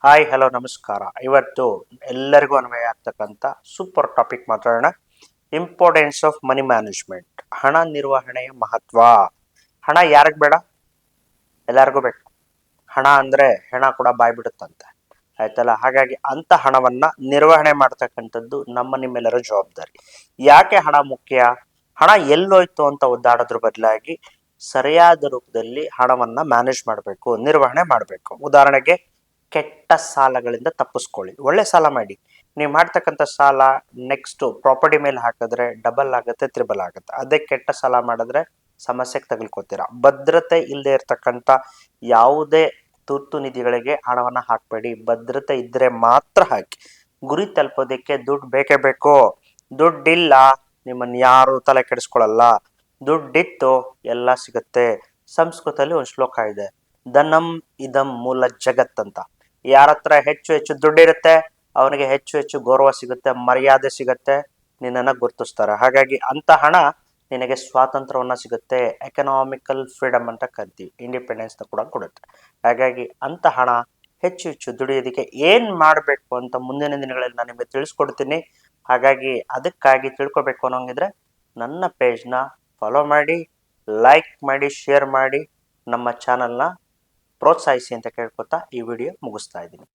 Hi hello ನಮಸ್ಕಾರ. ಇವತ್ತು ಎಲ್ಲರಿಗೂ ಅನ್ವಯ ಆಗ್ತಕ್ಕಂಥ ಸೂಪರ್ ಟಾಪಿಕ್ ಮಾತಾಡೋಣ. ಇಂಪಾರ್ಟೆನ್ಸ್ ಆಫ್ ಮನಿ ಮ್ಯಾನೇಜ್ಮೆಂಟ್, ಹಣ ನಿರ್ವಹಣೆಯ ಮಹತ್ವ. ಹಣ ಯಾರಿಗೆ ಬೇಡ? ಎಲ್ಲರಿಗೂ ಬೇಕು. ಹಣ ಅಂದ್ರೆ ಹೆಣ ಕೂಡ ಬಾಯ್ ಬಿಡುತ್ತಂತೆ, ಆಯ್ತಲ್ಲ. ಹಾಗಾಗಿ ಅಂತ ಹಣವನ್ನ ನಿರ್ವಹಣೆ ಮಾಡ್ತಕ್ಕಂಥದ್ದು ನಮ್ಮ ನಿಮ್ಮೆಲ್ಲರ ಜವಾಬ್ದಾರಿ. ಯಾಕೆ ಹಣ ಮುಖ್ಯ? ಹಣ ಎಲ್ಲೋಯ್ತು ಅಂತ ಒದ್ದಾಡೋದ್ರ ಬದಲಾಗಿ ಸರಿಯಾದ ರೂಪದಲ್ಲಿ ಹಣವನ್ನ ಮ್ಯಾನೇಜ್ ಮಾಡಬೇಕು, ನಿರ್ವಹಣೆ ಮಾಡಬೇಕು. ಉದಾಹರಣೆಗೆ, ಕೆಟ್ಟ ಸಾಲಗಳಿಂದ ತಪ್ಪಿಸ್ಕೊಳ್ಳಿ. ಒಳ್ಳೆ ಸಾಲ ಮಾಡಿ. ನೀವು ಮಾಡ್ತಕ್ಕಂಥ ಸಾಲ ನೆಕ್ಸ್ಟ್ ಪ್ರಾಪರ್ಟಿ ಮೇಲೆ ಹಾಕಿದ್ರೆ ಡಬಲ್ ಆಗುತ್ತೆ, ತ್ರಿಬಲ್ ಆಗುತ್ತೆ. ಅದೇ ಕೆಟ್ಟ ಸಾಲ ಮಾಡಿದ್ರೆ ಸಮಸ್ಯೆಗೆ ತಗಲ್ಕೋತೀರಾ. ಭದ್ರತೆ ಇಲ್ಲದೆ ಇರ್ತಕ್ಕಂಥ ಯಾವುದೇ ತುರ್ತು ನಿಧಿಗಳಿಗೆ ಹಣವನ್ನ ಹಾಕಬೇಡಿ. ಭದ್ರತೆ ಇದ್ರೆ ಮಾತ್ರ ಹಾಕಿ. ಗುರಿ ತಲುಪೋದಕ್ಕೆ ದುಡ್ಡು ಬೇಕೇ ಬೇಕು. ದುಡ್ಡಿಲ್ಲ, ನಿಮ್ಮನ್ನ ಯಾರು ತಲೆ ಕೆಡಿಸ್ಕೊಳ್ಳಲ್ಲ. ದುಡ್ಡಿತ್ತು ಎಲ್ಲ ಸಿಗುತ್ತೆ. ಸಂಸ್ಕೃತದಲ್ಲಿ ಒಂದು ಶ್ಲೋಕ ಇದೆ, ಧನಂ ಇದಂ ಮೂಲ ಜಗತ್ ಅಂತ. ಯಾರ ಹತ್ರ ಹೆಚ್ಚು ಹೆಚ್ಚು ದುಡ್ಡಿರುತ್ತೆ ಅವನಿಗೆ ಹೆಚ್ಚು ಹೆಚ್ಚು ಗೌರವ ಸಿಗುತ್ತೆ, ಮರ್ಯಾದೆ ಸಿಗುತ್ತೆ, ನಿನ್ನನ್ನ ಗುರುತಿಸ್ತಾರೆ. ಹಾಗಾಗಿ ಅಂತ ಹಣ ನಿನಗೆ ಸ್ವಾತಂತ್ರ್ಯವನ್ನ ಸಿಗುತ್ತೆ, ಎಕನಾಮಿಕಲ್ ಫ್ರೀಡಮ್ ಅಂತ ಕರಿತೀವಿ, ಇಂಡಿಪೆಂಡೆನ್ಸ್ ಕೂಡ ಕೊಡುತ್ತೆ. ಹಾಗಾಗಿ ಅಂತ ಹಣ ಹೆಚ್ಚು ಹೆಚ್ಚು ದುಡಿಯೋದಕ್ಕೆ ಏನ್ ಮಾಡಬೇಕು ಅಂತ ಮುಂದಿನ ದಿನಗಳಲ್ಲಿ ನಾನು ನಿಮಗೆ ತಿಳಿಸ್ಕೊಡ್ತೀನಿ. ಹಾಗಾಗಿ ಅದಕ್ಕಾಗಿ ತಿಳ್ಕೊಬೇಕು ಅನ್ನೋಂಗಿದ್ರೆ ನನ್ನ ಪೇಜ್ನ ಫಾಲೋ ಮಾಡಿ, ಲೈಕ್ ಮಾಡಿ, ಶೇರ್ ಮಾಡಿ, ನಮ್ಮ ಚಾನಲ್ನ ಪ್ರೋತ್ಸಾಹಿಸಿ ಅಂತ ಕೇಳ್ಕೊತಾ ಈ ವಿಡಿಯೋ ಮುಗಿಸ್ತಾ ಇದ್ದೀನಿ.